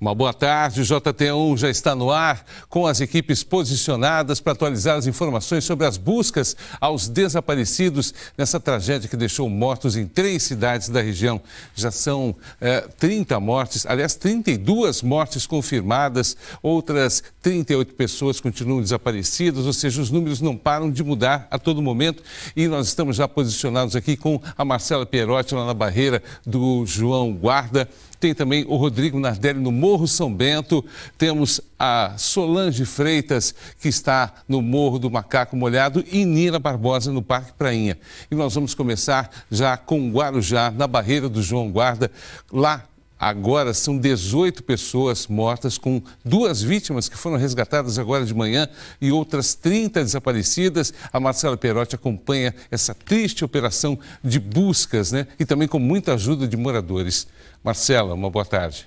Uma boa tarde, o JT1 já está no ar com as equipes posicionadas para atualizar as informações sobre as buscas aos desaparecidos nessa tragédia que deixou mortos em 3 cidades da região. Já são 30 mortes, aliás, 32 mortes confirmadas, outras 38 pessoas continuam desaparecidas, ou seja, os números não param de mudar a todo momento e nós estamos já posicionados aqui com a Marcela Pierotti lá na barreira do João Guarda. Tem também o Rodrigo Nardelli no Morro São Bento, temos a Solange Freitas, que está no Morro do Macaco Molhado, e Nina Barbosa no Parque Prainha. E nós vamos começar já com Guarujá, na barreira do João Guarda. Lá agora são 18 pessoas mortas, com 2 vítimas que foram resgatadas agora de manhã e outras 30 desaparecidas. A Marcela Pierotti acompanha essa triste operação de buscas, né? E também com muita ajuda de moradores. Marcela, uma boa tarde.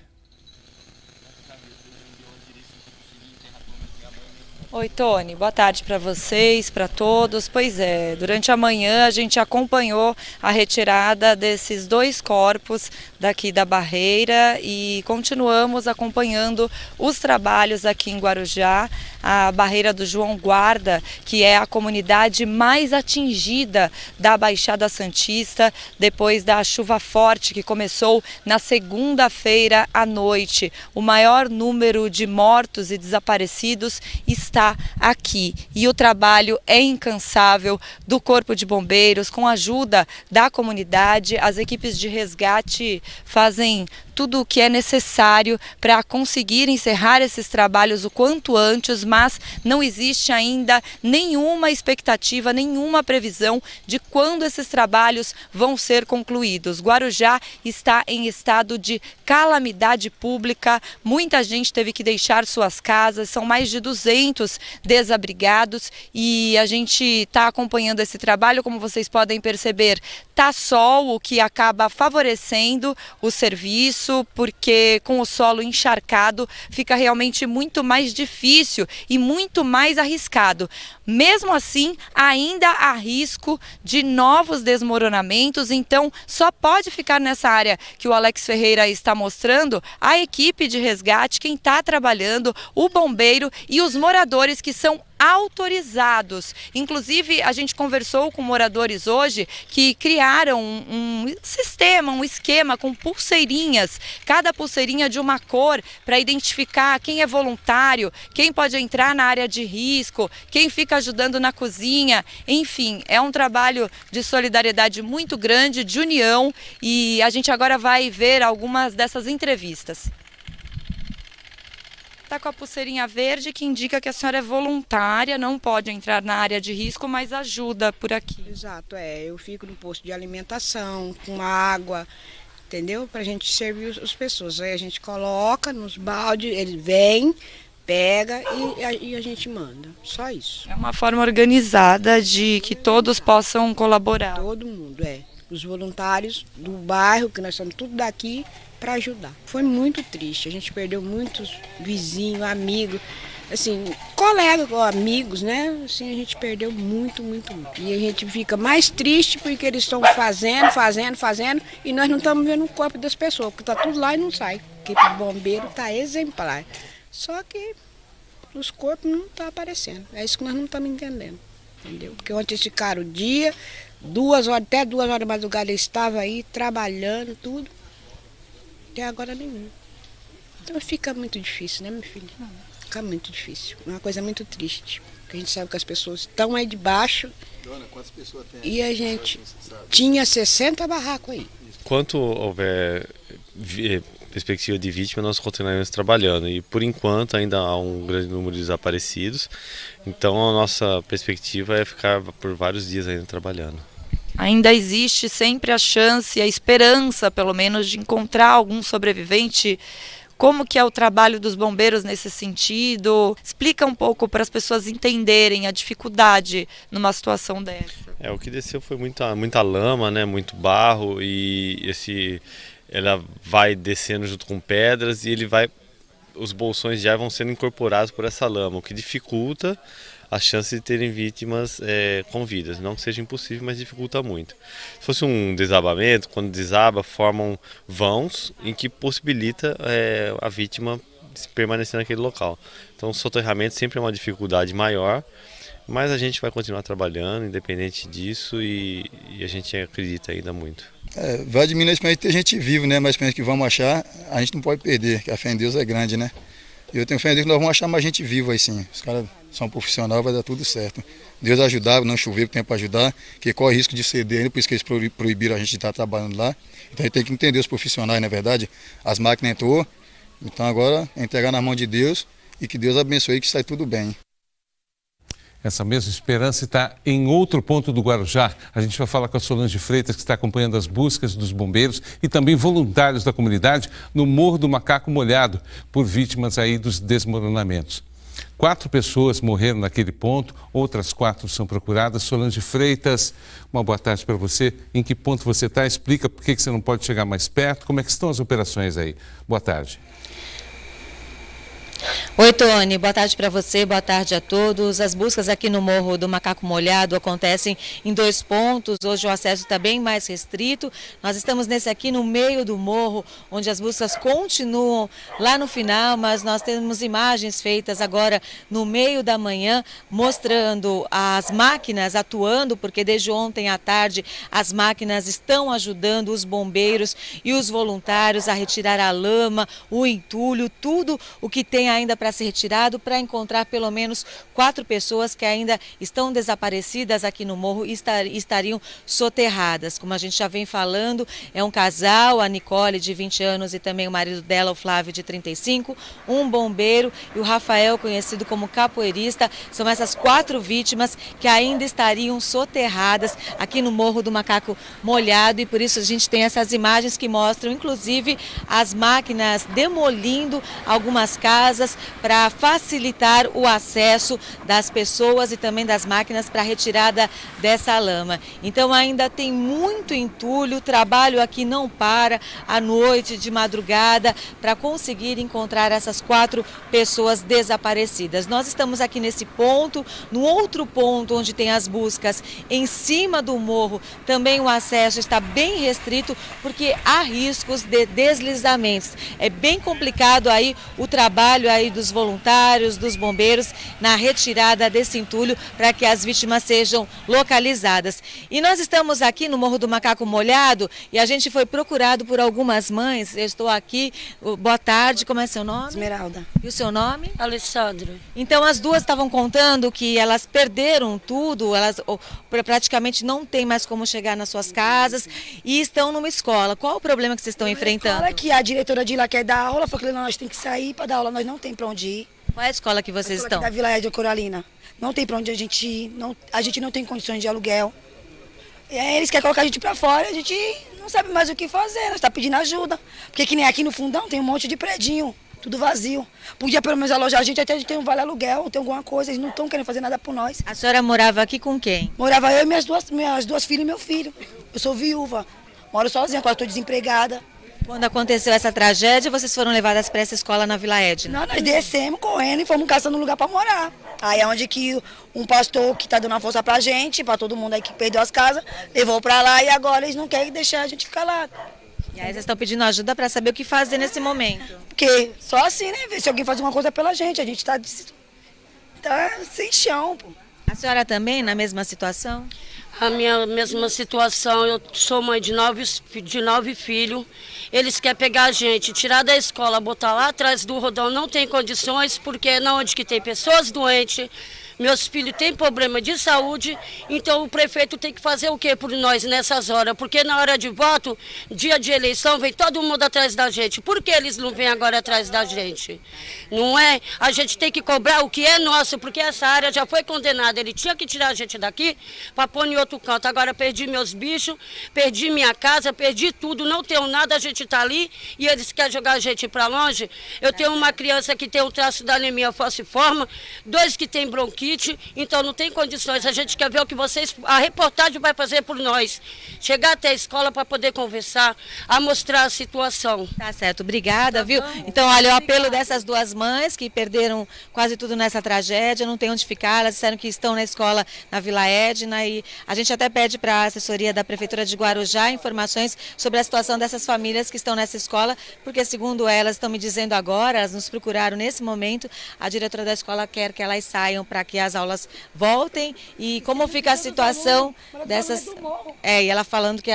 Oi, Tony. Boa tarde para vocês, para todos. Pois é, durante a manhã a gente acompanhou a retirada desses 2 corpos daqui da barreira e continuamos acompanhando os trabalhos aqui em Guarujá. A barreira do João Guarda, que é a comunidade mais atingida da Baixada Santista, depois da chuva forte que começou na segunda-feira à noite. O maior número de mortos e desaparecidos está aqui. E o trabalho é incansável do Corpo de Bombeiros, com a ajuda da comunidade. As equipes de resgate fazem tudo o que é necessário para conseguir encerrar esses trabalhos o quanto antes, mas não existe ainda nenhuma expectativa, nenhuma previsão de quando esses trabalhos vão ser concluídos. Guarujá está em estado de calamidade pública, muita gente teve que deixar suas casas, são mais de 200 desabrigados e a gente está acompanhando esse trabalho. Como vocês podem perceber, tá sol, o que acaba favorecendo o serviço, porque com o solo encharcado fica realmente muito mais difícil e muito mais arriscado. Mesmo assim, ainda há risco de novos desmoronamentos, então só pode ficar nessa área que o Alex Ferreira está mostrando a equipe de resgate, quem está trabalhando, o bombeiro e os moradores que são autorizados. Inclusive, a gente conversou com moradores hoje que criaram um sistema, um esquema com pulseirinhas, cada pulseirinha de uma cor, para identificar quem é voluntário, quem pode entrar na área de risco, quem fica ajudando na cozinha. Enfim, é um trabalho de solidariedade muito grande, de união, e a gente agora vai ver algumas dessas entrevistas. Está com a pulseirinha verde que indica que a senhora é voluntária, não pode entrar na área de risco, mas ajuda por aqui. Exato, eu fico no posto de alimentação, com água, entendeu? Para a gente servir as pessoas. Aí a gente coloca nos baldes, ele vem, pega e a gente manda, só isso. É uma forma organizada de que todos possam colaborar. Todo mundo, os voluntários do bairro, que nós somos tudo daqui, para ajudar. Foi muito triste, a gente perdeu muitos vizinhos, amigos, assim, colegas, amigos, né? Assim, a gente perdeu muito. E a gente fica mais triste porque eles estão fazendo e nós não estamos vendo o corpo das pessoas, porque está tudo lá e não sai. Porque o bombeiro está exemplar. Só que os corpos não estão aparecendo. É isso que nós não estamos entendendo, entendeu? Porque ontem eles ficaram o dia, 2 horas, até 2 horas da madrugada eles estavam aí trabalhando, tudo. Até agora nenhum. Então fica muito difícil, né, meu filho? Fica muito difícil. É uma coisa muito triste. Porque a gente sabe que as pessoas estão aí debaixo. Dona, quantas pessoas tem? E a gente tinha 60 barracos aí. Enquanto houver perspectiva de vítima, nós continuaremos trabalhando. E por enquanto ainda há um grande número de desaparecidos. Então a nossa perspectiva é ficar por vários dias ainda trabalhando. Ainda existe sempre a chance, a esperança, pelo menos, de encontrar algum sobrevivente. Como que é o trabalho dos bombeiros nesse sentido? Explica um pouco para as pessoas entenderem a dificuldade numa situação dessa. O que desceu foi muita lama, né, muito barro, e ela vai descendo junto com pedras e ele vai os bolsões já vão sendo incorporados por essa lama, o que dificulta a chance de terem vítimas com vidas. Não que seja impossível, mas dificulta muito. Se fosse um desabamento, quando desaba, formam vãos em que possibilita a vítima permanecer naquele local. Então o soterramento sempre é uma dificuldade maior, mas a gente vai continuar trabalhando independente disso e a gente acredita ainda muito. Vai diminuir a experiência de ter gente viva, né? Mas a experiência que vamos achar, a gente não pode perder, que a fé em Deus é grande, né? E eu tenho fé em Deus que nós vamos achar mais gente viva aí sim. Os caras são profissionais, vai dar tudo certo. Deus ajudar, não chover, tem para ajudar, que corre risco de ceder ainda, por isso que eles proibiram a gente de estar trabalhando lá. Então a gente tem que entender os profissionais, na verdade. As máquinas entrou, então agora é entregar na mão de Deus e que Deus abençoe e que sai tudo bem. Essa mesma esperança está em outro ponto do Guarujá. A gente vai falar com a Solange Freitas, que está acompanhando as buscas dos bombeiros e também voluntários da comunidade no Morro do Macaco Molhado, por vítimas aí dos desmoronamentos. 4 pessoas morreram naquele ponto, outras 4 são procuradas. Solange Freitas, uma boa tarde para você. Em que ponto você está? Explica por que você não pode chegar mais perto. Como é que estão as operações aí? Boa tarde. Oi, Tony, boa tarde para você, boa tarde a todos. As buscas aqui no Morro do Macaco Molhado acontecem em 2 pontos. Hoje o acesso está bem mais restrito. Nós estamos nesse aqui no meio do morro, onde as buscas continuam lá no final, mas nós temos imagens feitas agora no meio da manhã, mostrando as máquinas atuando, porque desde ontem à tarde as máquinas estão ajudando os bombeiros e os voluntários a retirar a lama, o entulho, tudo o que tem ainda para ser retirado, para encontrar pelo menos 4 pessoas que ainda estão desaparecidas aqui no morro e estariam soterradas. Como a gente já vem falando, é um casal, a Nicole, de 20 anos, e também o marido dela, o Flávio, de 35, um bombeiro e o Rafael, conhecido como capoeirista. São essas 4 vítimas que ainda estariam soterradas aqui no Morro do Macaco Molhado, e por isso a gente tem essas imagens que mostram, inclusive, as máquinas demolindo algumas casas para facilitar o acesso das pessoas e também das máquinas para a retirada dessa lama. Então ainda tem muito entulho, o trabalho aqui não para à noite, de madrugada, para conseguir encontrar essas 4 pessoas desaparecidas. Nós estamos aqui nesse ponto, no outro ponto onde tem as buscas em cima do morro, também o acesso está bem restrito porque há riscos de deslizamentos. É bem complicado aí o trabalho aí dos voluntários, dos bombeiros, na retirada desse entulho para que as vítimas sejam localizadas. E nós estamos aqui no Morro do Macaco Molhado e a gente foi procurado por algumas mães. Eu estou aqui, boa tarde, como é seu nome? Esmeralda. E o seu nome? Alessandro. Então as duas estavam contando que elas perderam tudo, elas praticamente não têm mais como chegar nas suas casas e estão numa escola. Qual o problema que vocês estão enfrentando? Escola que a diretora de lá quer dar aula, falou que nós temos que sair para dar aula, nós não tem para onde ir. Qual é a escola que vocês estão? Da Vila Edna Coralina. Não tem para onde a gente ir, a gente não tem condições de aluguel. Eles querem colocar a gente para fora, a gente não sabe mais o que fazer, nós estamos pedindo ajuda. Porque que nem aqui no fundão tem um monte de predinho, tudo vazio. Podia pelo menos alojar a gente, até a gente tem um vale aluguel, tem alguma coisa, eles não estão querendo fazer nada por nós. A senhora morava aqui com quem? Morava eu e minhas duas filhas e meu filho. Eu sou viúva, moro sozinha, quase estou desempregada. Quando aconteceu essa tragédia, vocês foram levadas para essa escola na Vila Edna? Não, nós descemos correndo e fomos caçando um lugar para morar. Aí é onde que um pastor que está dando uma força pra gente, para todo mundo aí que perdeu as casas, levou para lá e agora eles não querem deixar a gente ficar lá. E aí vocês estão pedindo ajuda para saber o que fazer nesse momento? Porque só assim, né, ver se alguém faz alguma coisa pela gente, a gente tá sem chão, pô. A senhora também na mesma situação? A minha mesma situação, eu sou mãe de 9 filhos, eles querem pegar a gente, tirar da escola, botar lá atrás do rodão, não tem condições, porque é onde que tem pessoas doentes, meus filhos têm problema de saúde, então o prefeito tem que fazer o que por nós nessas horas? Porque na hora de voto, dia de eleição, vem todo mundo atrás da gente. Por que eles não vêm agora atrás da gente? Não é? A gente tem que cobrar o que é nosso, porque essa área já foi condenada. Ele tinha que tirar a gente daqui para pôr em outro canto. Agora perdi meus bichos, perdi minha casa, perdi tudo, não tenho nada, a gente está ali e eles querem jogar a gente para longe. Eu tenho uma criança que tem um traço da anemia falciforme, 2 que tem bronquite, grafite, então não tem condições. A gente quer ver o que a reportagem vai fazer por nós. Chegar até a escola para poder conversar, a mostrar a situação. Tá certo, obrigada, viu? Então, olha, o apelo dessas duas mães que perderam quase tudo nessa tragédia, não tem onde ficar, elas disseram que estão na escola na Vila Edna e a gente até pede para a assessoria da Prefeitura de Guarujá informações sobre a situação dessas famílias que estão nessa escola, porque segundo elas, estão me dizendo agora, elas nos procuraram nesse momento, a diretora da escola quer que elas saiam para que as aulas voltem e como fica a situação dessas... e ela falando que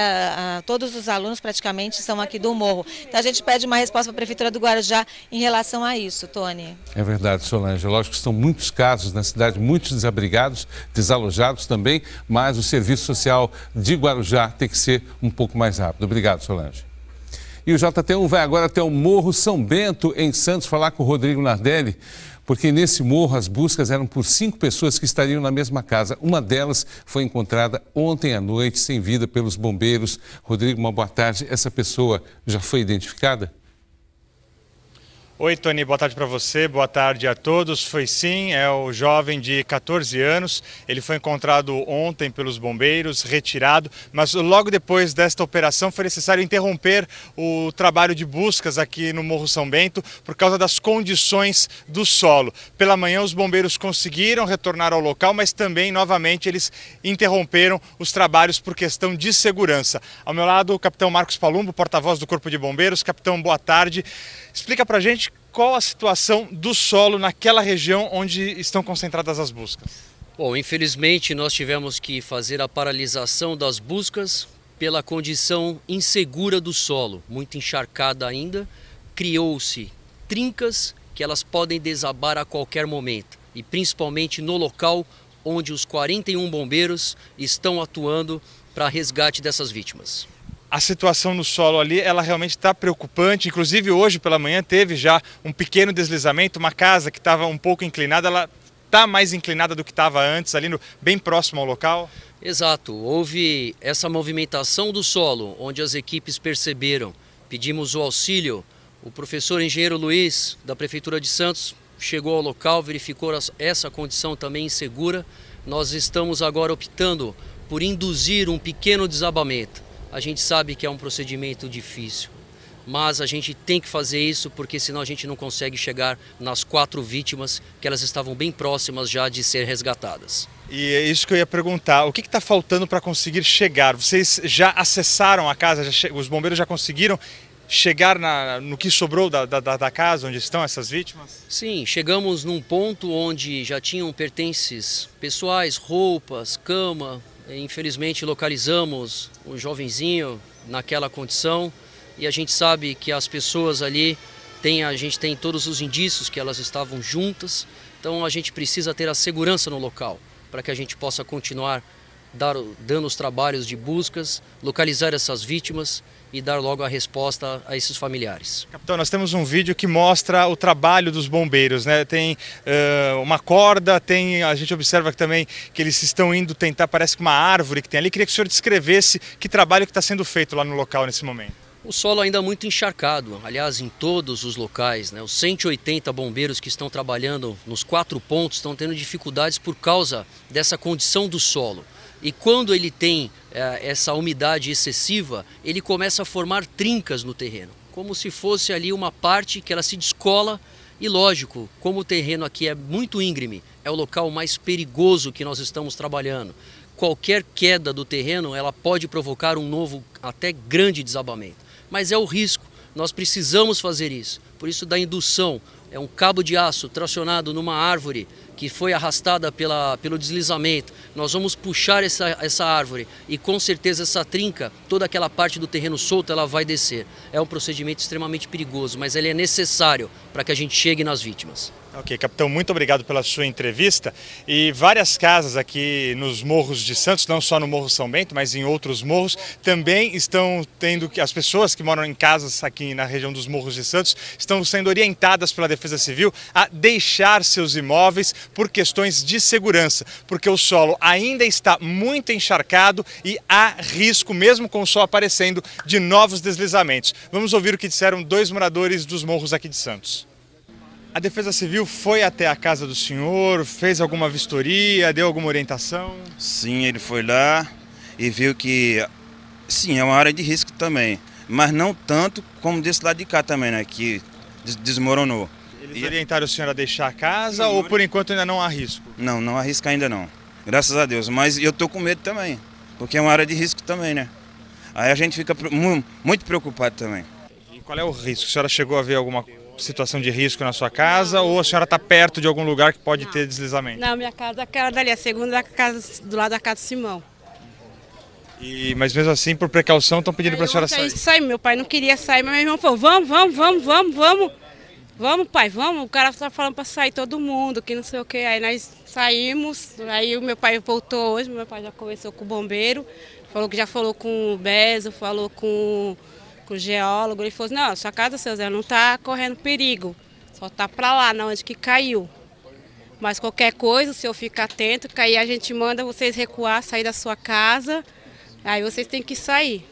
todos os alunos praticamente são aqui do morro. Então a gente pede uma resposta para a Prefeitura do Guarujá em relação a isso, Tony. É verdade, Solange. Lógico que estão muitos casos na cidade, muitos desabrigados, desalojados também, mas o Serviço Social de Guarujá tem que ser um pouco mais rápido. Obrigado, Solange. E o JT1 vai agora até o Morro São Bento, em Santos, falar com o Rodrigo Nardelli, porque nesse morro as buscas eram por 5 pessoas que estariam na mesma casa. Uma delas foi encontrada ontem à noite, sem vida, pelos bombeiros. Rodrigo, uma boa tarde. Essa pessoa já foi identificada? Oi, Tony, boa tarde para você, boa tarde a todos. Foi sim, é o jovem de 14 anos, ele foi encontrado ontem pelos bombeiros, retirado, mas logo depois desta operação foi necessário interromper o trabalho de buscas aqui no Morro São Bento por causa das condições do solo. Pela manhã os bombeiros conseguiram retornar ao local, mas também novamente eles interromperam os trabalhos por questão de segurança. Ao meu lado o capitão Marcos Palumbo, porta-voz do Corpo de Bombeiros. Capitão, boa tarde. Explica pra gente qual a situação do solo naquela região onde estão concentradas as buscas. Bom, infelizmente nós tivemos que fazer a paralisação das buscas pela condição insegura do solo, muito encharcada ainda. Criou-se trincas que elas podem desabar a qualquer momento e principalmente no local onde os 41 bombeiros estão atuando para resgate dessas vítimas. A situação no solo ali, ela realmente está preocupante. Inclusive hoje pela manhã teve já um pequeno deslizamento, uma casa que estava um pouco inclinada, ela está mais inclinada do que estava antes, ali bem próximo ao local. Exato, houve essa movimentação do solo, onde as equipes perceberam, pedimos o auxílio, o professor engenheiro Luiz, da Prefeitura de Santos, chegou ao local, verificou essa condição também insegura. Nós estamos agora optando por induzir um pequeno desabamento. A gente sabe que é um procedimento difícil, mas a gente tem que fazer isso porque senão a gente não consegue chegar nas 4 vítimas que elas estavam bem próximas já de ser resgatadas. E é isso que eu ia perguntar, o que está faltando para conseguir chegar? Vocês já acessaram a casa, os bombeiros já conseguiram chegar no que sobrou da casa onde estão essas vítimas? Sim, chegamos num ponto onde já tinham pertences pessoais, roupas, cama. Infelizmente localizamos um jovenzinho naquela condição e a gente sabe que as pessoas ali, a gente tem todos os indícios que elas estavam juntas, então a gente precisa ter a segurança no local para que a gente possa continuar dando os trabalhos de buscas, localizar essas vítimas e dar logo a resposta a esses familiares. Capitão, nós temos um vídeo que mostra o trabalho dos bombeiros, né? Tem uma corda, a gente observa também que eles estão indo tentar, parece que uma árvore que tem ali. Queria que o senhor descrevesse que trabalho que está sendo feito lá no local nesse momento. O solo ainda é muito encharcado, aliás, em todos os locais, né? Os 180 bombeiros que estão trabalhando nos 4 pontos estão tendo dificuldades por causa dessa condição do solo. E quando ele tem essa umidade excessiva, ele começa a formar trincas no terreno, como se fosse ali uma parte que ela se descola. E lógico, como o terreno aqui é muito íngreme, é o local mais perigoso que nós estamos trabalhando. Qualquer queda do terreno, ela pode provocar um novo, até grande desabamento. Mas é o risco, nós precisamos fazer isso. Por isso da indução, é um cabo de aço tracionado numa árvore que foi arrastada pelo deslizamento. Nós vamos puxar essa árvore e com certeza essa trinca, toda aquela parte do terreno solto, ela vai descer. É um procedimento extremamente perigoso, mas ele é necessário para que a gente chegue nas vítimas. Ok, capitão, muito obrigado pela sua entrevista. E várias casas aqui nos morros de Santos, não só no Morro São Bento, mas em outros morros, também estão tendo, as pessoas que moram em casas aqui na região dos morros de Santos, estão sendo orientadas pela Defesa Civil a deixar seus imóveis por questões de segurança, porque o solo ainda está muito encharcado e há risco, mesmo com o sol aparecendo, de novos deslizamentos. Vamos ouvir o que disseram 2 moradores dos morros aqui de Santos. A Defesa Civil foi até a casa do senhor, fez alguma vistoria, deu alguma orientação? Sim, ele foi lá e viu que, sim, é uma área de risco também, mas não tanto como desse lado de cá também, né, que desmoronou. Eles orientaram o senhor a deixar a casa ou por enquanto ainda não há risco? Não, não há risco ainda não, graças a Deus, mas eu tô com medo também, porque é uma área de risco também, né. Aí a gente fica muito preocupado também. E qual é o risco? A senhora chegou a ver alguma situação de risco na sua casa ou a senhora está perto de algum lugar que pode ter deslizamento? Não, minha casa é aquela dali, a segunda casa do lado da casa do Simão. Mas mesmo assim, por precaução, estão pedindo para a senhora sair? Meu pai não queria sair, mas meu irmão falou, vamos, pai, vamos. O cara está falando para sair todo mundo, que não sei o que. Aí nós saímos, aí o meu pai voltou hoje, meu pai já conversou com o bombeiro, falou que já falou com o Bezo, falou com o geólogo, ele falou assim, não, sua casa, seu Zé, não está correndo perigo, só está para lá, na onde que caiu. Mas qualquer coisa, o senhor fica atento, que aí a gente manda vocês recuar, sair da sua casa, aí vocês têm que sair.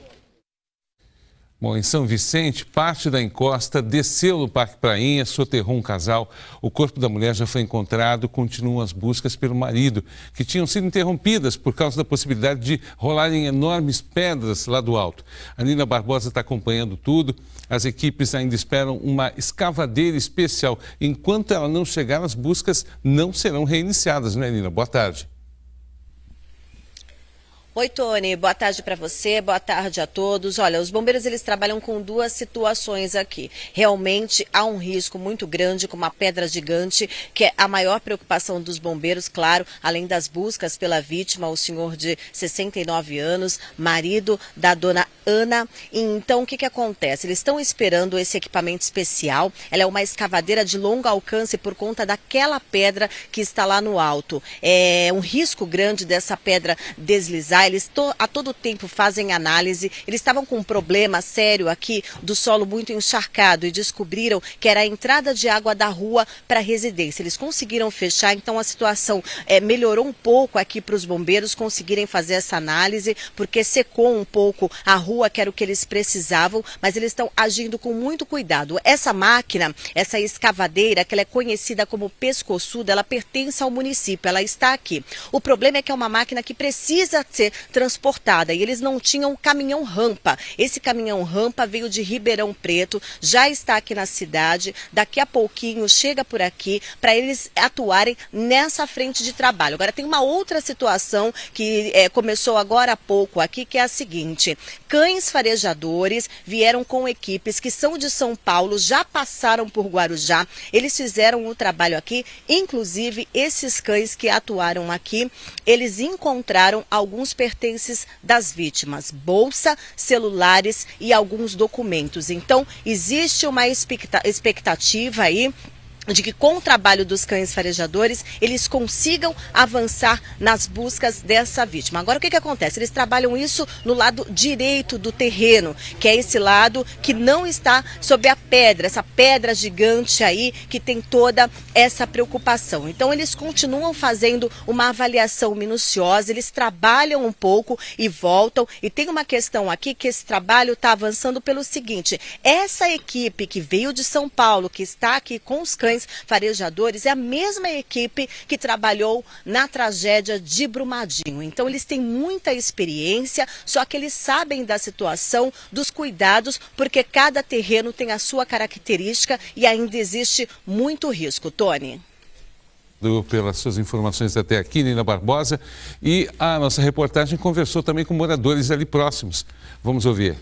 Bom, em São Vicente, parte da encosta desceu no Parque Prainha, soterrou um casal. O corpo da mulher já foi encontrado, continuam as buscas pelo marido, que tinham sido interrompidas por causa da possibilidade de rolarem enormes pedras lá do alto. A Nina Barbosa está acompanhando tudo. As equipes ainda esperam uma escavadeira especial. Enquanto ela não chegar, as buscas não serão reiniciadas, né, Nina? Boa tarde. Oi, Tony, boa tarde para você, boa tarde a todos. Olha, os bombeiros eles trabalham com duas situações aqui. Realmente há um risco muito grande com uma pedra gigante, que é a maior preocupação dos bombeiros, claro, além das buscas pela vítima, o senhor de 69 anos, marido da dona Ana. Então, o que acontece? Eles estão esperando esse equipamento especial. Ela é uma escavadeira de longo alcance por conta daquela pedra que está lá no alto. É um risco grande dessa pedra deslizar. Eles a todo tempo fazem análise. Eles estavam com um problema sério aqui do solo muito encharcado e descobriram que era a entrada de água da rua para a residência. Eles conseguiram fechar, então a situação melhorou um pouco aqui para os bombeiros conseguirem fazer essa análise, porque secou um pouco a rua, que era o que eles precisavam, mas eles estão agindo com muito cuidado. Essa máquina, essa escavadeira, que ela é conhecida como pescoçuda, ela pertence ao município, ela está aqui. O problema é que é uma máquina que precisa ser transportada e eles não tinham caminhão-rampa. Esse caminhão-rampa veio de Ribeirão Preto, já está aqui na cidade, daqui a pouquinho chega por aqui para eles atuarem nessa frente de trabalho. Agora tem uma outra situação que começou agora há pouco aqui, que é a seguinte: cães farejadores vieram com equipes que são de São Paulo, já passaram por Guarujá, eles fizeram o trabalho aqui, inclusive esses cães que atuaram aqui, eles encontraram alguns pertences das vítimas, bolsa, celulares e alguns documentos. Então, existe uma expectativa aí de que com o trabalho dos cães farejadores, eles consigam avançar nas buscas dessa vítima. Agora, o que acontece? Eles trabalham isso no lado direito do terreno, que é esse lado que não está sob a pedra, essa pedra gigante aí, que tem toda essa preocupação. Então, eles continuam fazendo uma avaliação minuciosa, eles trabalham um pouco e voltam. E tem uma questão aqui que esse trabalho está avançando pelo seguinte: essa equipe que veio de São Paulo, que está aqui com os cães farejadores, é a mesma equipe que trabalhou na tragédia de Brumadinho. Então eles têm muita experiência, só que eles sabem da situação, dos cuidados, porque cada terreno tem a sua característica e ainda existe muito risco. Tony. Pelas suas informações até aqui, Nina Barbosa, e a nossa reportagem conversou também com moradores ali próximos. Vamos ouvir.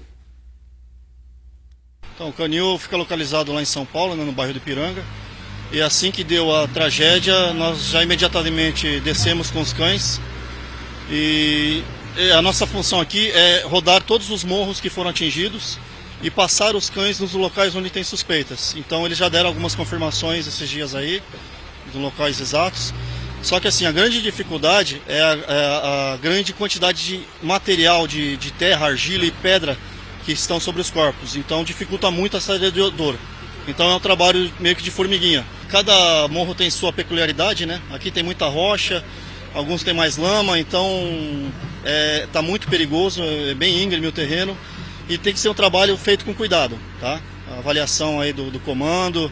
Então, o canil fica localizado lá em São Paulo, no bairro do Ipiranga. E assim que deu a tragédia, nós já imediatamente descemos com os cães. E a nossa função aqui é rodar todos os morros que foram atingidos e passar os cães nos locais onde tem suspeitas. Então eles já deram algumas confirmações esses dias aí, dos locais exatos. Só que assim, a grande dificuldade é a grande quantidade de material, de terra, argila e pedra que estão sobre os corpos. Então dificulta muito a saída de odor. Então é um trabalho meio que de formiguinha. Cada morro tem sua peculiaridade, né? Aqui tem muita rocha, alguns tem mais lama, então tá muito perigoso, é bem íngreme o terreno e tem que ser um trabalho feito com cuidado, tá? A avaliação aí do comando,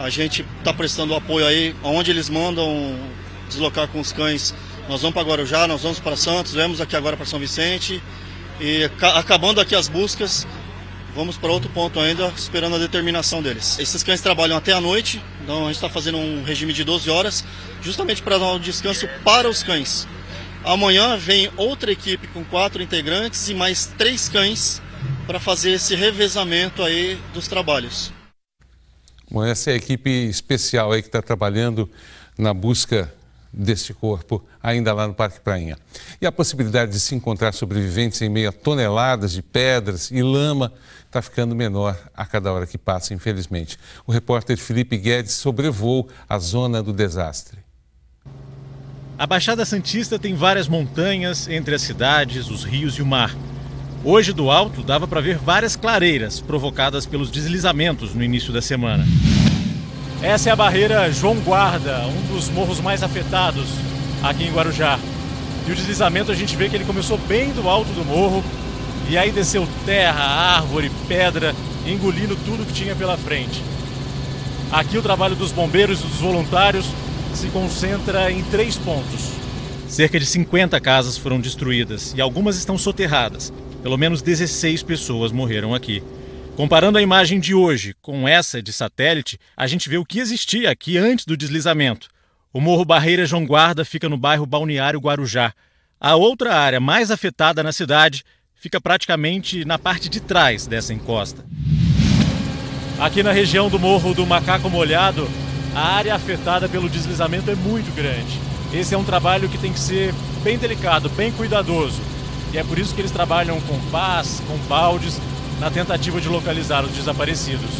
A gente está prestando apoio aí, onde eles mandam deslocar com os cães. Nós vamos para Guarujá, nós vamos para Santos, viemos aqui agora para São Vicente. E acabando aqui as buscas, vamos para outro ponto ainda, esperando a determinação deles. Esses cães trabalham até a noite, então a gente está fazendo um regime de 12 horas, justamente para dar um descanso para os cães. Amanhã vem outra equipe com 4 integrantes e mais 3 cães para fazer esse revezamento aí dos trabalhos. Bom, essa é a equipe especial aí que está trabalhando na busca deste corpo, ainda lá no Parque Prainha. E a possibilidade de se encontrar sobreviventes em meio a toneladas de pedras e lama está ficando menor a cada hora que passa, infelizmente. O repórter Felipe Guedes sobrevoou a zona do desastre. A Baixada Santista tem várias montanhas entre as cidades, os rios e o mar. Hoje, do alto, dava para ver várias clareiras provocadas pelos deslizamentos no início da semana. Essa é a barreira João Guarda, um dos morros mais afetados aqui em Guarujá. E o deslizamento a gente vê que ele começou bem do alto do morro e aí desceu terra, árvore, pedra, engolindo tudo que tinha pela frente. Aqui o trabalho dos bombeiros e dos voluntários se concentra em 3 pontos. Cerca de 50 casas foram destruídas e algumas estão soterradas. Pelo menos 16 pessoas morreram aqui. Comparando a imagem de hoje com essa de satélite, a gente vê o que existia aqui antes do deslizamento. O Morro Barreira João Guarda fica no bairro Balneário Guarujá. A outra área mais afetada na cidade fica praticamente na parte de trás dessa encosta. Aqui na região do Morro do Macaco Molhado, a área afetada pelo deslizamento é muito grande. Esse é um trabalho que tem que ser bem delicado, bem cuidadoso. E é por isso que eles trabalham com pás, com baldes, na tentativa de localizar os desaparecidos.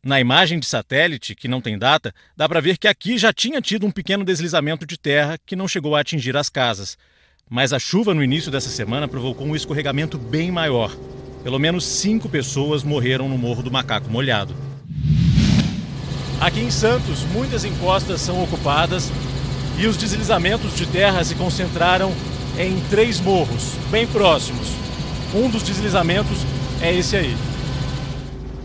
Na imagem de satélite, que não tem data, dá para ver que aqui já tinha tido um pequeno deslizamento de terra que não chegou a atingir as casas. Mas a chuva no início dessa semana provocou um escorregamento bem maior. Pelo menos 5 pessoas morreram no Morro do Macaco Molhado. Aqui em Santos, muitas encostas são ocupadas e os deslizamentos de terra se concentraram em 3 morros, bem próximos. Um dos deslizamentos é esse aí.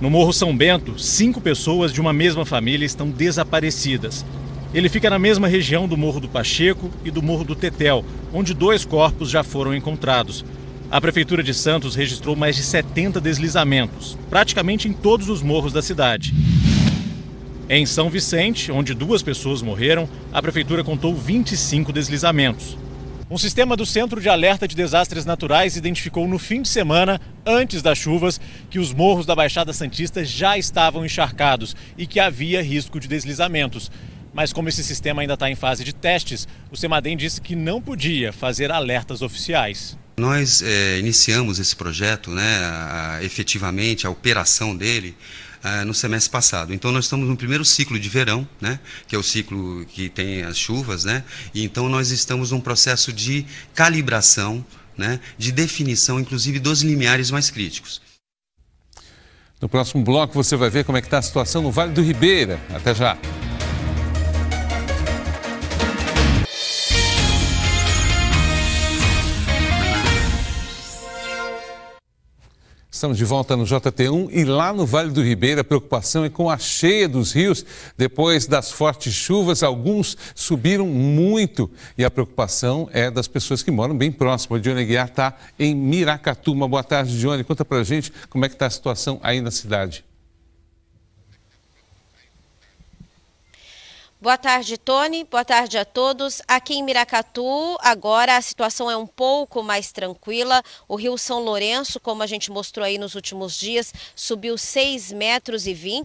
No Morro São Bento, 5 pessoas de uma mesma família estão desaparecidas. Ele fica na mesma região do Morro do Pacheco e do Morro do Tetel, onde 2 corpos já foram encontrados. A Prefeitura de Santos registrou mais de 70 deslizamentos, praticamente em todos os morros da cidade. Em São Vicente, onde 2 pessoas morreram, a Prefeitura contou 25 deslizamentos. Um sistema do Centro de Alerta de Desastres Naturais identificou no fim de semana, antes das chuvas, que os morros da Baixada Santista já estavam encharcados e que havia risco de deslizamentos. Mas como esse sistema ainda está em fase de testes, o CEMADEM disse que não podia fazer alertas oficiais. Nós iniciamos esse projeto, efetivamente, a operação dele, no semestre passado. Então nós estamos no primeiro ciclo de verão, que é o ciclo que tem as chuvas, e então nós estamos num processo de calibração, de definição, inclusive, dos limiares mais críticos. No próximo bloco você vai ver como é que está a situação no Vale do Ribeira. Até já! Estamos de volta no JT1 e lá no Vale do Ribeira a preocupação é com a cheia dos rios. Depois das fortes chuvas, alguns subiram muito e a preocupação é das pessoas que moram bem próximo. A Dione Guiar está em Miracatu. Uma boa tarde, Dione. Conta pra gente como é que está a situação aí na cidade. Boa tarde, Tony. Boa tarde a todos. Aqui em Miracatu, agora a situação é um pouco mais tranquila. O rio São Lourenço, como a gente mostrou aí nos últimos dias, subiu 6,20 metros,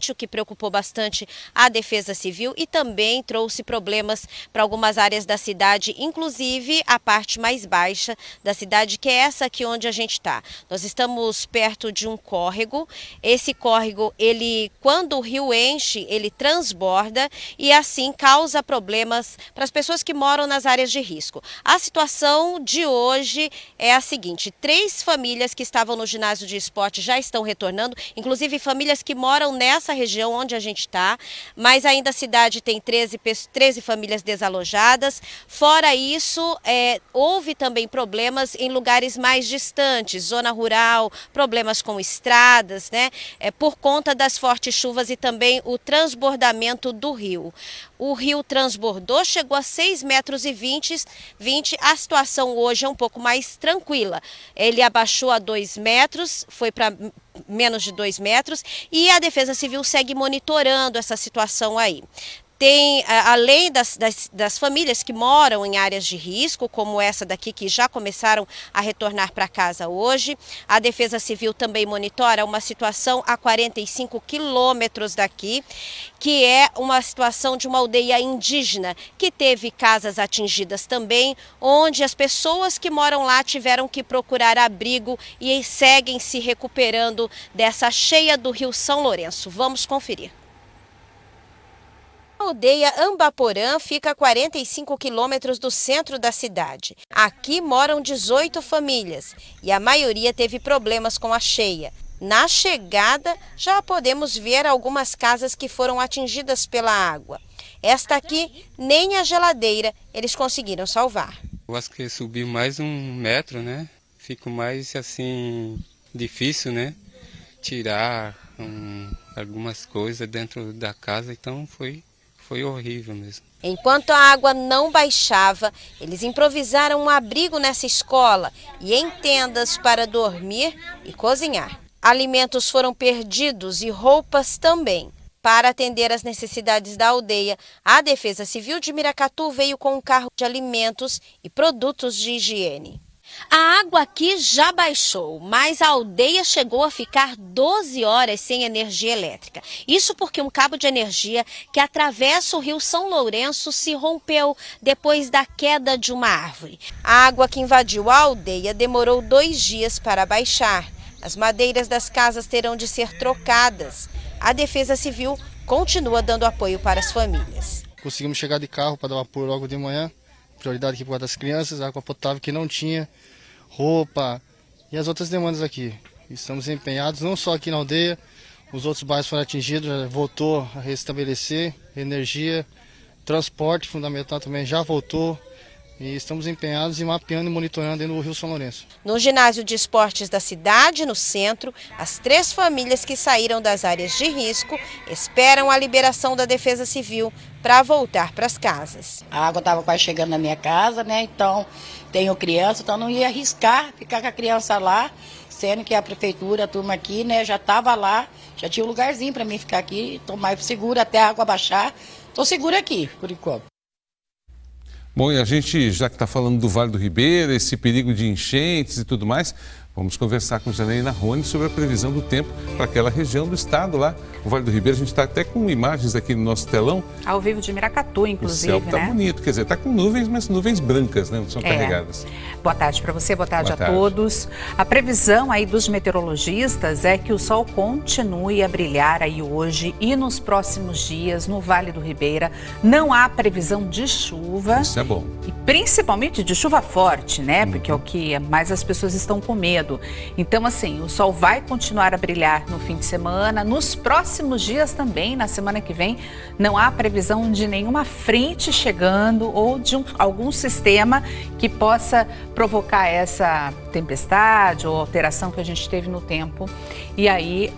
o que preocupou bastante a Defesa Civil e também trouxe problemas para algumas áreas da cidade, inclusive a parte mais baixa da cidade, que é essa aqui onde a gente está. Nós estamos perto de um córrego. Esse córrego, quando o rio enche, ele transborda e assim sim causa problemas para as pessoas que moram nas áreas de risco. A situação de hoje é a seguinte: 3 famílias que estavam no ginásio de esporte já estão retornando, inclusive famílias que moram nessa região onde a gente está, mas ainda a cidade tem 13 famílias desalojadas. Fora isso, houve também problemas em lugares mais distantes, zona rural, problemas com estradas, né, por conta das fortes chuvas e também o transbordamento do rio. O rio transbordou, chegou a 6,20 metros. A situação hoje é um pouco mais tranquila. Ele abaixou a 2 metros, foi para menos de 2 metros e a Defesa Civil segue monitorando essa situação aí. Tem, além das famílias que moram em áreas de risco, como essa daqui, que já começaram a retornar para casa hoje, a Defesa Civil também monitora uma situação a 45 quilômetros daqui, que é uma situação de uma aldeia indígena, que teve casas atingidas também, onde as pessoas que moram lá tiveram que procurar abrigo e seguem se recuperando dessa cheia do Rio São Lourenço. Vamos conferir. A aldeia Ambaporã fica a 45 quilômetros do centro da cidade. Aqui moram 18 famílias e a maioria teve problemas com a cheia. Na chegada, já podemos ver algumas casas que foram atingidas pela água. Esta aqui, nem a geladeira eles conseguiram salvar. Eu acho que subiu mais 1 metro, né? Fica mais assim difícil, né? Tirar algumas coisas dentro da casa, então foi horrível mesmo. Enquanto a água não baixava, eles improvisaram um abrigo nessa escola e em tendas para dormir e cozinhar. Alimentos foram perdidos e roupas também. Para atender às necessidades da aldeia, a Defesa Civil de Miracatu veio com um carro de alimentos e produtos de higiene. A água aqui já baixou, mas a aldeia chegou a ficar 12 horas sem energia elétrica. Isso porque um cabo de energia que atravessa o Rio São Lourenço se rompeu depois da queda de uma árvore. A água que invadiu a aldeia demorou 2 dias para baixar. As madeiras das casas terão de ser trocadas. A Defesa Civil continua dando apoio para as famílias. Conseguimos chegar de carro para dar apoio logo de manhã. Prioridade aqui por causa das crianças, água potável que não tinha, roupa e as outras demandas aqui. Estamos empenhados não só aqui na aldeia, os outros bairros foram atingidos, já voltou a restabelecer, energia, transporte fundamental também já voltou. E estamos empenhados em mapeando e monitorando dentro do Rio São Lourenço. No ginásio de esportes da cidade, no centro, as 3 famílias que saíram das áreas de risco esperam a liberação da Defesa Civil para voltar para as casas. A água estava quase chegando na minha casa, né? Então, tenho criança, então não ia arriscar ficar com a criança lá, sendo que a prefeitura, a turma aqui, né, já estava lá, já tinha um lugarzinho para mim ficar aqui, estou mais segura até a água baixar. Estou segura aqui, por enquanto. Bom, e a gente, já que está falando do Vale do Ribeira, esse perigo de enchentes e tudo mais, vamos conversar com Janaína Rony sobre a previsão do tempo para aquela região do estado lá. O Vale do Ribeira, a gente está até com imagens aqui no nosso telão. Ao vivo de Miracatu, inclusive, o céu está bonito, quer dizer, está com nuvens, mas nuvens brancas, né? Não são carregadas. Boa tarde para você, boa tarde a todos. A previsão aí dos meteorologistas é que o sol continue a brilhar aí hoje e nos próximos dias no Vale do Ribeira. Não há previsão de chuva. Isso é bom. E principalmente de chuva forte, né? Porque é o que mais as pessoas estão com medo. Então, assim, o sol vai continuar a brilhar no fim de semana, nos próximos dias também, na semana que vem, não há previsão de nenhuma frente chegando ou de algum sistema que possa provocar essa tempestade ou alteração que a gente teve no tempo. E aí,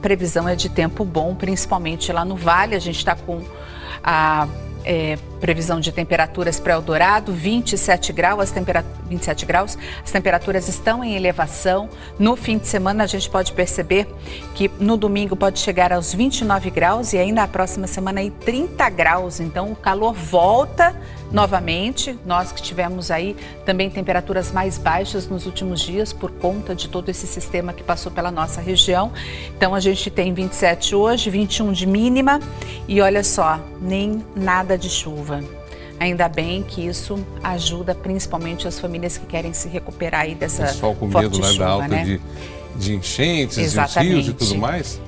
previsão é de tempo bom, principalmente lá no Vale. A gente está com a previsão de temperaturas para Eldorado, 27 graus, as temperaturas estão em elevação. No fim de semana a gente pode perceber que no domingo pode chegar aos 29 graus e aí na próxima semana aí 30 graus, então o calor volta novamente. Nós que tivemos aí também temperaturas mais baixas nos últimos dias por conta de todo esse sistema que passou pela nossa região. Então a gente tem 27 hoje, 21 de mínima e olha só, nem nada de chuva. Ainda bem que isso ajuda principalmente as famílias que querem se recuperar aí dessa forte chuva. O pessoal com medo, da alta, né? de enchentes, de rios e tudo mais?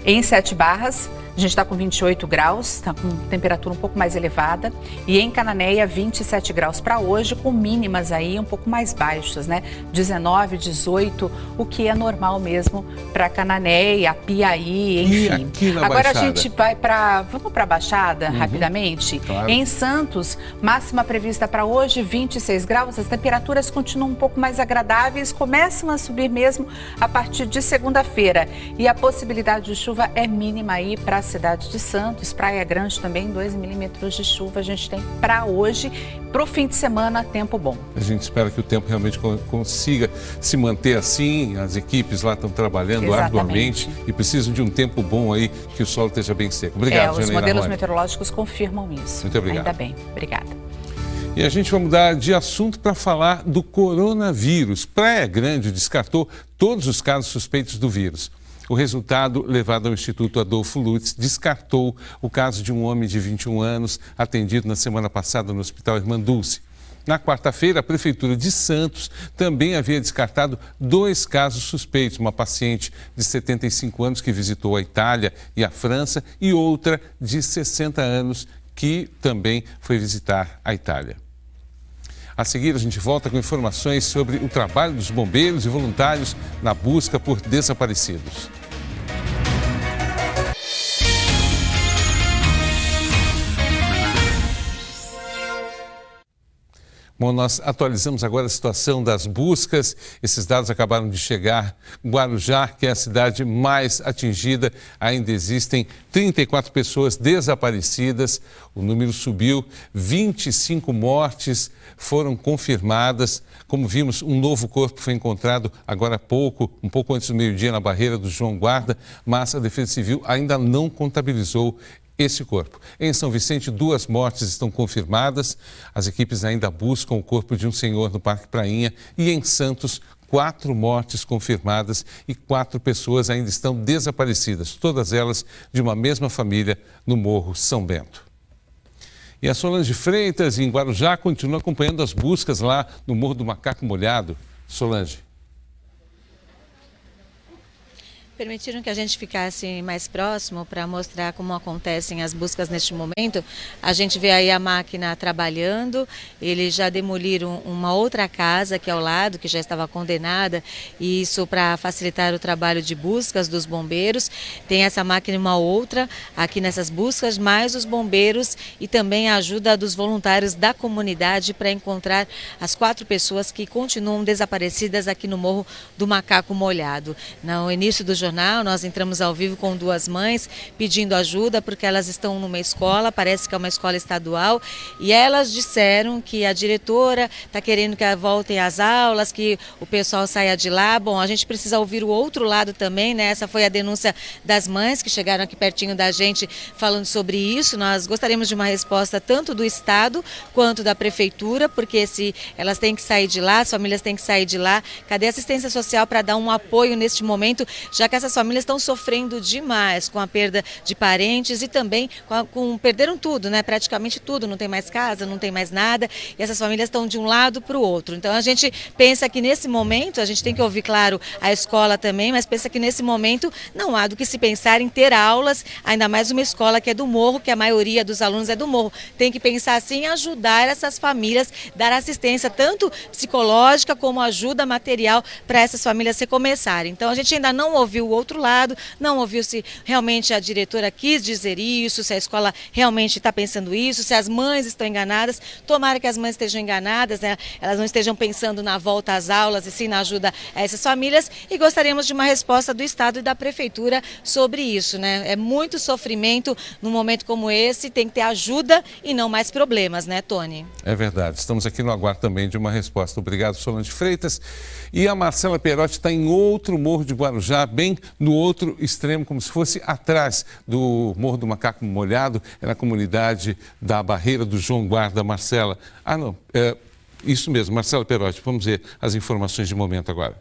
Em 7 Barras, A gente está com 28 graus, está com temperatura um pouco mais elevada. E em Cananéia, 27 graus para hoje, com mínimas aí um pouco mais baixas, né? 19, 18, o que é normal mesmo para Cananéia, Piaí, enfim. E aqui na Agora Baixada? a gente vai para... Vamos para a Baixada, rapidamente? Claro. Em Santos, máxima prevista para hoje, 26 graus. As temperaturas continuam um pouco mais agradáveis, começam a subir mesmo a partir de segunda-feira. E a possibilidade de chuva é mínima aí para a cidade de Santos. Praia Grande também, 2 milímetros de chuva a gente tem para hoje. Para o fim de semana, tempo bom. A gente espera que o tempo realmente consiga se manter assim. As equipes lá estão trabalhando arduamente e precisam de um tempo bom aí, que o solo esteja bem seco. Obrigado, os Janaína modelos Rony. meteorológicos confirmam isso. Muito obrigado. Ainda bem. Obrigada. E a gente vai mudar de assunto para falar do coronavírus. Praia Grande descartou todos os casos suspeitos do vírus. O resultado, levado ao Instituto Adolfo Lutz, descartou o caso de um homem de 21 anos atendido na semana passada no Hospital Irmã Dulce. Na quarta-feira, a Prefeitura de Santos também havia descartado 2 casos suspeitos. Uma paciente de 75 anos que visitou a Itália e a França e outra de 60 anos que também foi visitar a Itália. A seguir, a gente volta com informações sobre o trabalho dos bombeiros e voluntários na busca por desaparecidos. Bom, nós atualizamos agora a situação das buscas. Esses dados acabaram de chegar. Guarujá, que é a cidade mais atingida, ainda existem 34 pessoas desaparecidas. O número subiu, 25 mortes foram confirmadas. Como vimos, um novo corpo foi encontrado agora há pouco, um pouco antes do meio-dia, na barreira do João Guarda, mas a Defesa Civil ainda não contabilizou esse corpo. Em São Vicente, 2 mortes estão confirmadas. As equipes ainda buscam o corpo de um senhor no Parque Prainha. E em Santos, 4 mortes confirmadas e 4 pessoas ainda estão desaparecidas, todas elas de uma mesma família no Morro São Bento. E a Solange Freitas, em Guarujá, continua acompanhando as buscas lá no Morro do Macaco Molhado. Solange. Permitiram que a gente ficasse mais próximo para mostrar como acontecem as buscas neste momento. A gente vê aí a máquina trabalhando, eles já demoliram uma outra casa aqui ao lado, que já estava condenada, e isso para facilitar o trabalho de buscas dos bombeiros. Tem essa máquina e uma outra aqui nessas buscas, mais os bombeiros e também a ajuda dos voluntários da comunidade para encontrar as 4 pessoas que continuam desaparecidas aqui no Morro do Macaco Molhado. No início do jornal, nós entramos ao vivo com 2 mães pedindo ajuda porque elas estão numa escola, parece que é uma escola estadual, e elas disseram que a diretora está querendo que voltem às aulas, que o pessoal saia de lá. Bom, a gente precisa ouvir o outro lado também, né? Essa foi a denúncia das mães que chegaram aqui pertinho da gente falando sobre isso. Nós gostaríamos de uma resposta tanto do Estado quanto da Prefeitura, porque se elas têm que sair de lá, as famílias têm que sair de lá. Cadê a assistência social para dar um apoio neste momento, já que essas famílias estão sofrendo demais com a perda de parentes e também perderam tudo, né? Praticamente tudo, não tem mais casa, não tem mais nada, e essas famílias estão de um lado para o outro. Então a gente pensa que nesse momento, a gente tem que ouvir, claro, a escola também, mas pensa que nesse momento não há do que se pensar em ter aulas, ainda mais uma escola que é do Morro, que a maioria dos alunos é do Morro. Tem que pensar assim em ajudar essas famílias, dar assistência tanto psicológica como ajuda material para essas famílias recomeçarem. Então a gente ainda não ouviu o outro lado, não ouviu se realmente a diretora quis dizer isso, se a escola realmente está pensando isso, se as mães estão enganadas. Tomara que as mães estejam enganadas, né? Elas não estejam pensando na volta às aulas e sim na ajuda a essas famílias, e gostaríamos de uma resposta do Estado e da Prefeitura sobre isso, né? É muito sofrimento num momento como esse, tem que ter ajuda e não mais problemas, né, Tony? É verdade, estamos aqui no aguardo também de uma resposta. Obrigado, Solange Freitas. E a Marcela Perotti está em outro morro de Guarujá, bem no outro extremo, como se fosse atrás do Morro do Macaco Molhado, é na comunidade da Barreira do João Guarda. Marcela, isso mesmo, Marcela Perotti, vamos ver as informações de momento agora.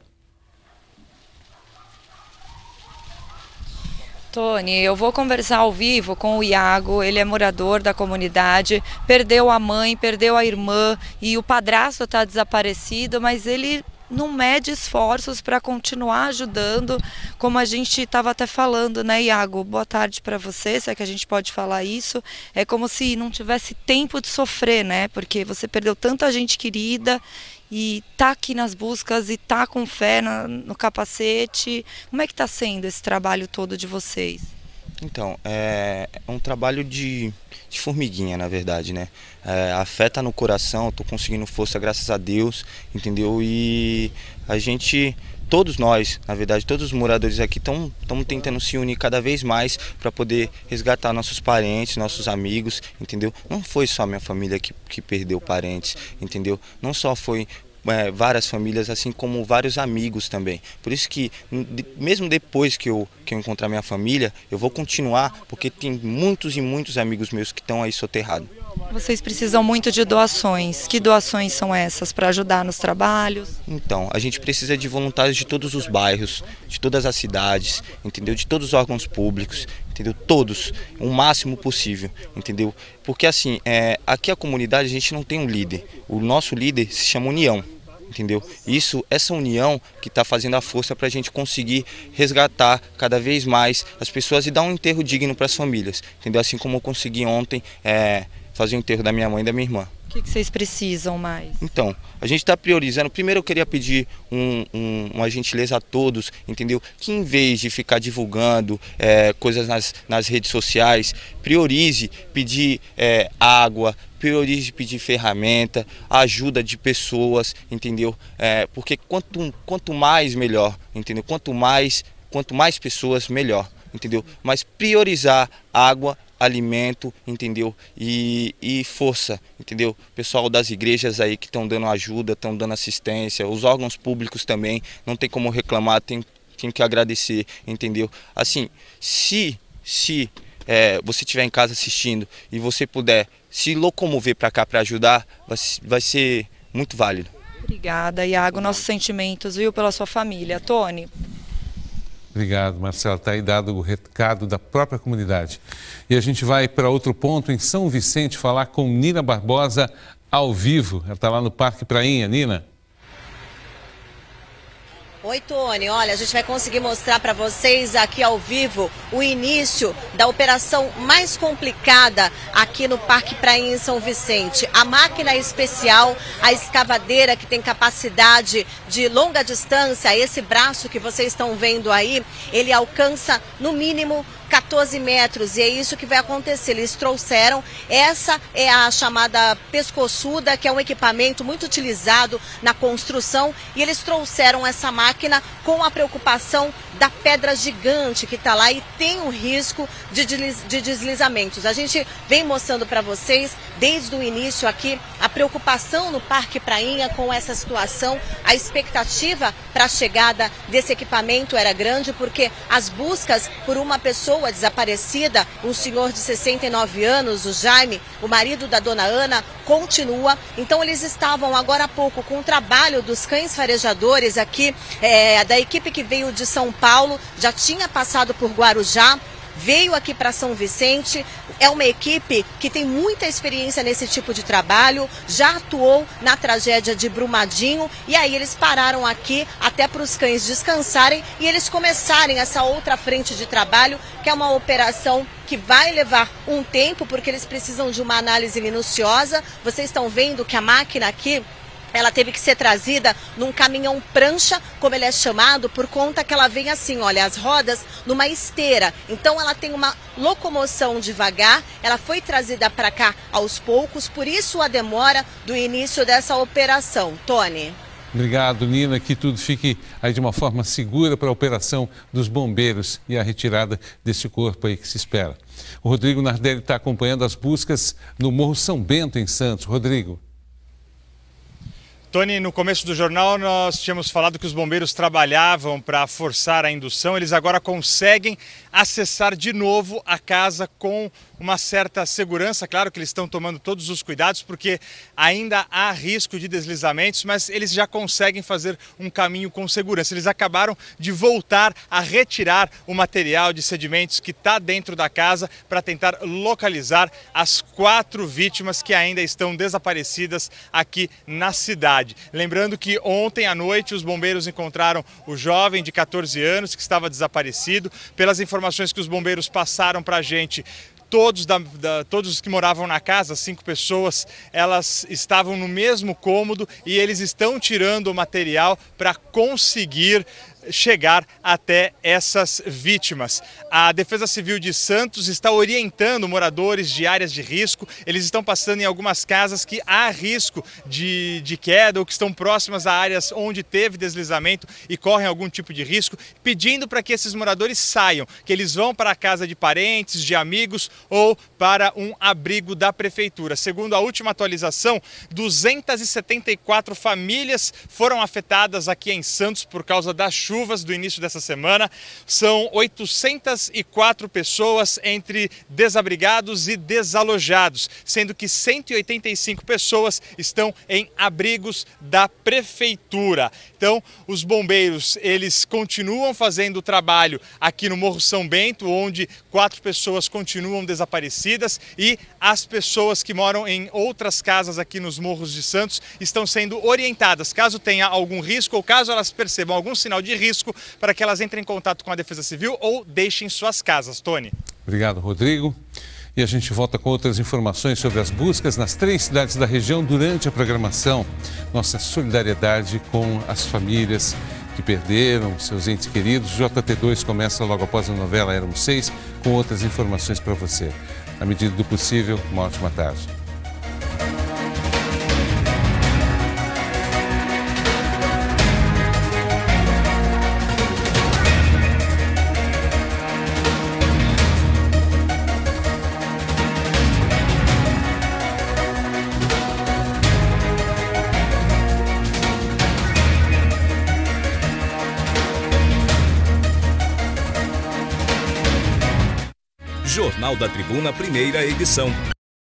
Tony, eu vou conversar ao vivo com o Iago, ele é morador da comunidade, perdeu a mãe, perdeu a irmã e o padrasto está desaparecido, mas ele não mede esforços para continuar ajudando, como a gente estava até falando, né, Iago? Boa tarde para você, se é que a gente pode falar isso. É como se não tivesse tempo de sofrer, né? Porque você perdeu tanta gente querida e tá aqui nas buscas e tá com fé no capacete. Como é que está sendo esse trabalho todo de vocês? Então, é um trabalho de formiguinha, na verdade, né? A fé tá no coração, eu tô conseguindo força graças a Deus, entendeu? E a gente, todos nós, na verdade, todos os moradores aqui estamos tentando se unir cada vez mais para poder resgatar nossos parentes, nossos amigos, entendeu? Não foi só minha família que perdeu parentes, entendeu? Não só foi várias famílias, assim como vários amigos também. Por isso que, mesmo depois que eu encontrar minha família, eu vou continuar, porque tem muitos e muitos amigos meus que estão aí soterrados. Vocês precisam muito de doações. Que doações são essas para ajudar nos trabalhos? Então, a gente precisa de voluntários de todos os bairros, de todas as cidades, entendeu? De todos os órgãos públicos, entendeu? Todos, o máximo possível, entendeu? Porque assim, aqui a comunidade a gente não tem um líder. O nosso líder se chama União. Entendeu? Essa união que está fazendo a força para a gente conseguir resgatar cada vez mais as pessoas e dar um enterro digno para as famílias, entendeu? Assim como eu consegui ontem fazer o enterro da minha mãe e da minha irmã. O que vocês precisam mais? Então, a gente está priorizando. Primeiro eu queria pedir uma gentileza a todos, entendeu? Que em vez de ficar divulgando coisas nas redes sociais, priorize pedir água, priorize pedir ferramenta, ajuda de pessoas, entendeu? Porque quanto mais melhor, entendeu? Quanto mais pessoas melhor, entendeu? Mas priorizar água, alimento, entendeu? E força, entendeu? Pessoal das igrejas aí que estão dando ajuda, estão dando assistência, os órgãos públicos também, não tem como reclamar, tem que agradecer, entendeu? Assim, se você estiver em casa assistindo e você puder se locomover para cá para ajudar, vai ser muito válido. Obrigada, Iago. Nossos sentimentos, viu, pela sua família. Tony. Obrigado, Marcelo. Está aí dado o recado da própria comunidade. E a gente vai para outro ponto, em São Vicente, falar com Nina Barbosa ao vivo. Ela está lá no Parque Prainha. Nina. Oi, Tony. Olha, a gente vai conseguir mostrar para vocês aqui ao vivo o início da operação mais complicada aqui no Parque Prainha em São Vicente. A máquina especial, a escavadeira que tem capacidade de longa distância, esse braço que vocês estão vendo aí, ele alcança no mínimo 14 metros, e é isso que vai acontecer. Eles trouxeram, essa é a chamada pescoçuda, que é um equipamento muito utilizado na construção, e eles trouxeram essa máquina com a preocupação da pedra gigante que está lá e tem um risco de deslizamentos. A gente vem mostrando para vocês, desde o início aqui, a preocupação no Parque Prainha com essa situação. A expectativa para a chegada desse equipamento era grande, porque as buscas por uma pessoa desaparecida, um senhor de 69 anos, o Jaime, o marido da dona Ana, continua. Então eles estavam agora há pouco com o trabalho dos cães farejadores aqui, da equipe que veio de São Paulo, já tinha passado por Guarujá, veio aqui para São Vicente. É uma equipe que tem muita experiência nesse tipo de trabalho, já atuou na tragédia de Brumadinho, e aí eles pararam aqui até para os cães descansarem e eles começarem essa outra frente de trabalho, que é uma operação que vai levar um tempo, porque eles precisam de uma análise minuciosa. Vocês estão vendo que a máquina aqui, ela teve que ser trazida num caminhão prancha, como ele é chamado, por conta que ela vem assim, olha, as rodas numa esteira. Então ela tem uma locomoção devagar, ela foi trazida para cá aos poucos, por isso a demora do início dessa operação. Tony. Obrigado, Nina, que tudo fique aí de uma forma segura para a operação dos bombeiros e a retirada desse corpo aí que se espera. O Rodrigo Nardelli está acompanhando as buscas no Morro São Bento, em Santos. Rodrigo. Tony, no começo do jornal nós tínhamos falado que os bombeiros trabalhavam para forçar a indução. Eles agora conseguem acessar de novo a casa com uma certa segurança. Claro que eles estão tomando todos os cuidados, porque ainda há risco de deslizamentos, mas eles já conseguem fazer um caminho com segurança. Eles acabaram de voltar a retirar o material de sedimentos que está dentro da casa para tentar localizar as 4 vítimas que ainda estão desaparecidas aqui na cidade. Lembrando que ontem à noite os bombeiros encontraram o jovem de 14 anos que estava desaparecido. Pelas informações que os bombeiros passaram para a gente, todos os que moravam na casa, 5 pessoas, elas estavam no mesmo cômodo e eles estão tirando o material para conseguir chegar até essas vítimas. A Defesa Civil de Santos está orientando moradores de áreas de risco. Eles estão passando em algumas casas que há risco de queda ou que estão próximas a áreas onde teve deslizamento e correm algum tipo de risco, pedindo para que esses moradores saiam, que eles vão para a casa de parentes, de amigos ou para um abrigo da prefeitura. Segundo a última atualização, 274 famílias foram afetadas aqui em Santos por causa das chuvas do início dessa semana. São 804 pessoas entre desabrigados e desalojados, sendo que 185 pessoas estão em abrigos da prefeitura. Então, os bombeiros, eles continuam fazendo o trabalho aqui no Morro São Bento, onde 4 pessoas continuam desaparecidas, e as pessoas que moram em outras casas aqui nos Morros de Santos estão sendo orientadas, caso tenha algum risco ou caso elas percebam algum sinal de risco, para que elas entrem em contato com a Defesa Civil ou deixem suas casas. Tony. Obrigado, Rodrigo. E a gente volta com outras informações sobre as buscas nas 3 cidades da região durante a programação. Nossa solidariedade com as famílias que perderam seus entes queridos. JT2 começa logo após a novela Éramos 6, com outras informações para você. Na medida do possível, uma ótima tarde. Jornal da Tribuna, primeira edição.